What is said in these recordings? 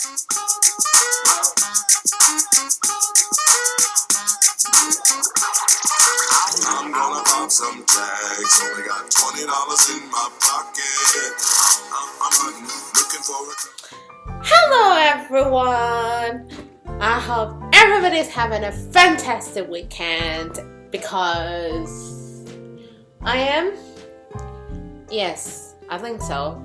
I'm gonna pop some tags. Only got $20 in my pocket. I'm looking for a... Hello everyone! I hope everybody's having a fantastic weekend because I am. Yes, I think so.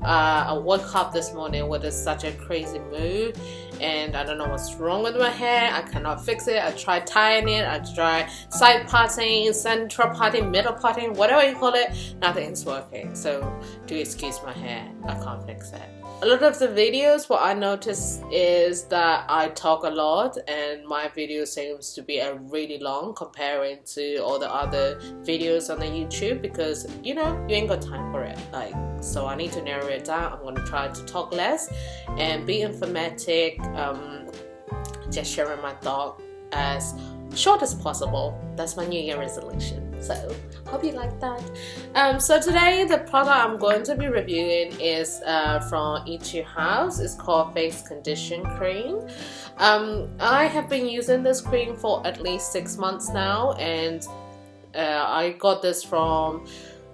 I woke up this morning with such a crazy mood and I don't know what's wrong with my hair. I cannot fix it. I tried tying it, I tried side parting, central parting, middle parting, whatever you call it. Nothing's working, so do excuse my hair. I can't fix it. A lot of the videos, what I noticed is that I talk a lot and my video seems to be a really long comparing to all the other videos on the YouTube because you ain't got time for it. So I need to narrow it down. I'm going to try to talk less and be informative, just sharing my thought as short as possible. That's my New Year resolution, so hope you like that. So today the product I'm going to be reviewing is from Etude House. It's called Face Condition Cream. I have been using this cream for at least 6 months now, and I got this from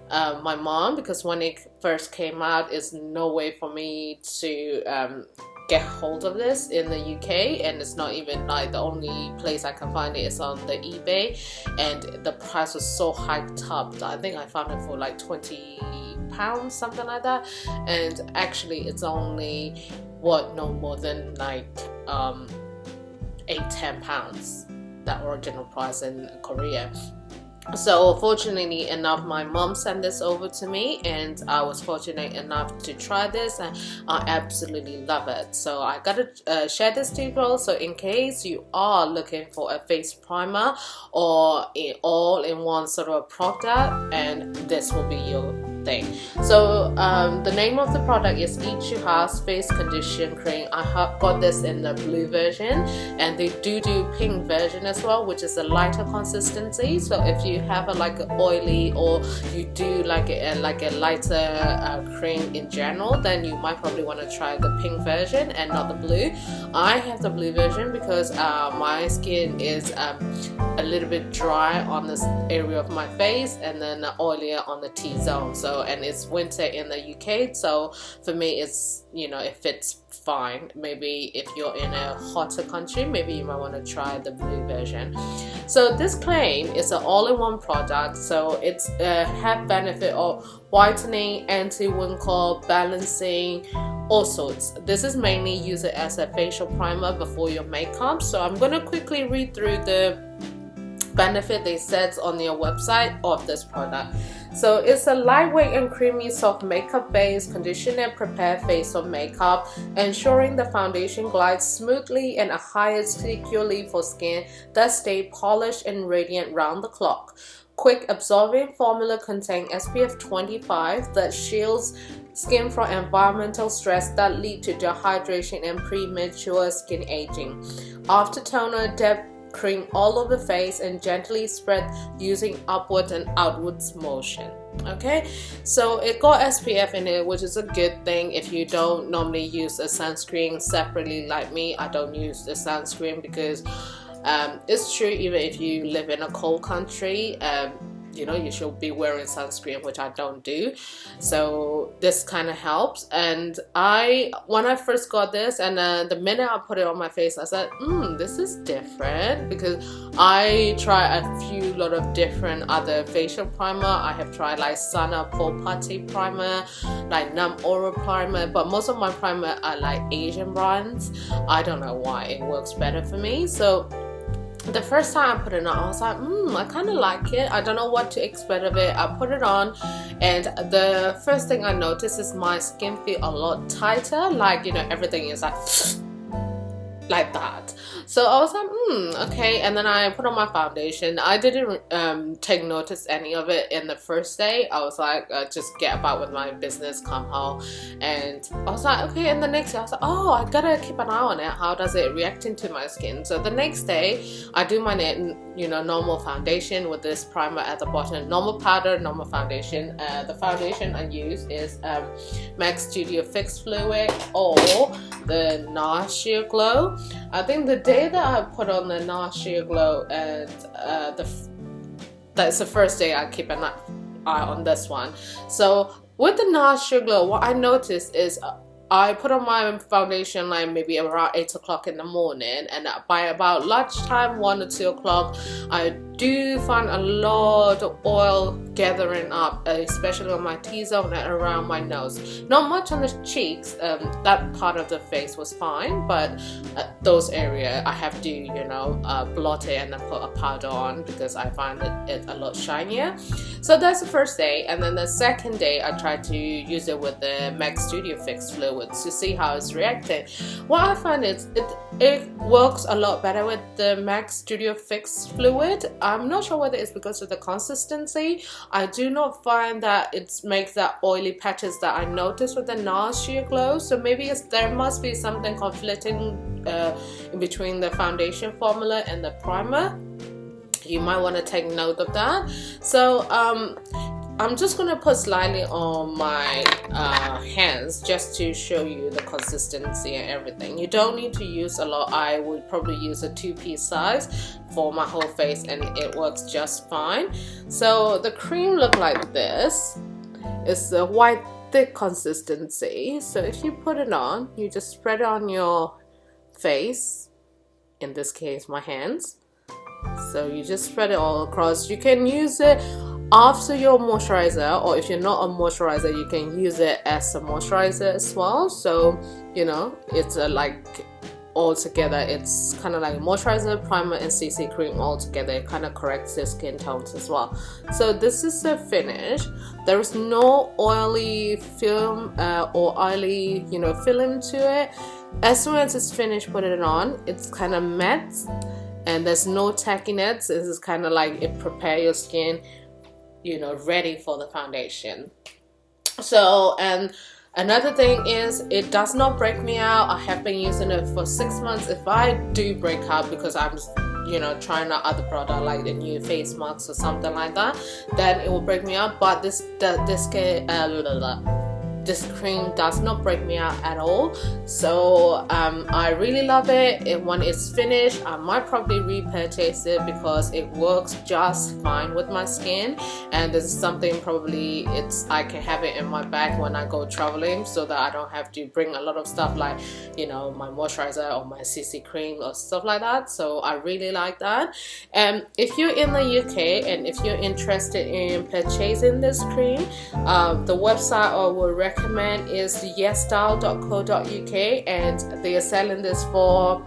my mom because when it first came out, it's no way for me to get hold of this in the UK, and it's not even like the only place I can find it is on the eBay, and the price was so hiked up. I think I found it for like £20, something like that, and actually it's only no more than like £8-10, that original price in Korea. So fortunately enough, my mom sent this over to me and I was fortunate enough to try this and I absolutely love it. So I gotta share this to you girls. So in case you are looking for a face primer or an all-in-one sort of product, and this will be your thing. So the name of the product is Etude House Face Condition Cream. I have got this in the blue version, and they do pink version as well, which is a lighter consistency. So if you have a like oily, or you do like a lighter cream in general, then you might probably want to try the pink version and not the blue. I have the blue version because my skin is a little bit dry on this area of my face and then oilier on the T-zone. So, and it's winter in the UK, so for me it's, it fits fine. Maybe if you're in a hotter country, maybe you might want to try the blue version. So this cream is an all-in-one product, so it's have benefit of whitening, anti-wrinkle, balancing, all sorts. This is mainly used as a facial primer before your makeup. So I'm going to quickly read through the benefit they said on their website of this product. So it's a lightweight and creamy soft makeup base conditioner prepared face for makeup, ensuring the foundation glides smoothly and adheres securely for skin that stay polished and radiant round the clock. Quick absorbing formula contains SPF 25 that shields skin from environmental stress that lead to dehydration and premature skin aging. After toner, dab cream all over the face and gently spread using upwards and outwards motion. Okay, so it got SPF in it, which is a good thing if you don't normally use a sunscreen separately like me. I don't use the sunscreen because it's true, even if you live in a cold country, you should be wearing sunscreen, which I don't do. So this kind of helps. And when I first got this, and the minute I put it on my face, I said, this is different, because I try a lot of different other facial primer. I have tried like Sana Pore Putty primer, like Numb Oral primer, but most of my primer are like Asian brands. I don't know why it works better for me. So the first time I put it on, I was like, I kind of like it. I don't know what to expect of it. I put it on, and the first thing I noticed is my skin feel a lot tighter. Like, everything is like that. So I was like, okay. And then I put on my foundation. I didn't take notice any of it in the first day. I was like, just get about with my business, come home. And I was like, okay. And the next day I was like, oh, I gotta keep an eye on it. How does it react into my skin? So the next day I do my normal foundation with this primer at the bottom, normal powder, normal foundation. The foundation I use is MAC Studio Fix Fluid, or the NARS Sheer Glow. I think the day that I put on the NARS Sheer Glow, and that's the first day I keep an eye on this one. So with the NARS Sheer Glow, what I noticed is I put on my foundation like maybe around 8 o'clock in the morning, and by about lunchtime, 1 or 2 o'clock, I do find a lot of oil gathering up, especially on my T-zone and around my nose. Not much on the cheeks. That part of the face was fine, but those areas I have to, you know, blot it and then put a powder on because I find it a lot shinier. So that's the first day, and then the second day I tried to use it with the MAC Studio Fix fluid to see how it's reacting. What I find is it works a lot better with the MAC Studio Fix fluid. I'm not sure whether it's because of the consistency. I do not find that it makes that oily patches that I noticed with the NARS Sheer Glow. So maybe there must be something conflicting in between the foundation formula and the primer. You might want to take note of that. So I'm just gonna put slightly on my hands just to show you the consistency and everything. You don't need to use a lot. I would probably use a 2-piece size for my whole face, and it works just fine. So the cream look like this. It's a white thick consistency. So if you put it on, you just spread it on your face, in this case my hands. So you just spread it all across. You can use it after your moisturizer, or if you're not a moisturizer, you can use it as a moisturizer as well. So you know, it's like all together, it's kind of like moisturizer, primer and CC cream all together. It kind of corrects the skin tones as well. So this is the finish. There is no oily film or oily, you know, film to it. As soon as it's finished, put it on. It's kind of matte and there's no tackiness. This is kind of like it prepare your skin, you know, ready for the foundation. So, and another thing is it does not break me out. I have been using it for 6 months. If I do break out because I'm, you know, trying out other product like the new face masks or something like that, then it will break me out. But this cream does not break me out at all. So I really love it. When it's finished, I might probably repurchase it because it works just fine with my skin, and this is something probably I can have it in my bag when I go traveling, so that I don't have to bring a lot of stuff like, you know, my moisturizer or my CC cream or stuff like that. So I really like that. And if you're in the UK and if you're interested in purchasing this cream, the website I will recommend is yesstyle.co.uk, and they are selling this for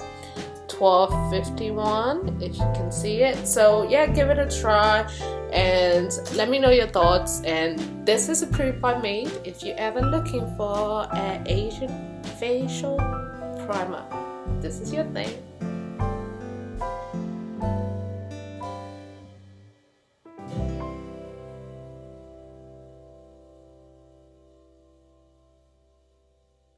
$12.51 if you can see it. So yeah, give it a try and let me know your thoughts. And this is approved by me if you're ever looking for an Asian facial primer. This is your thing.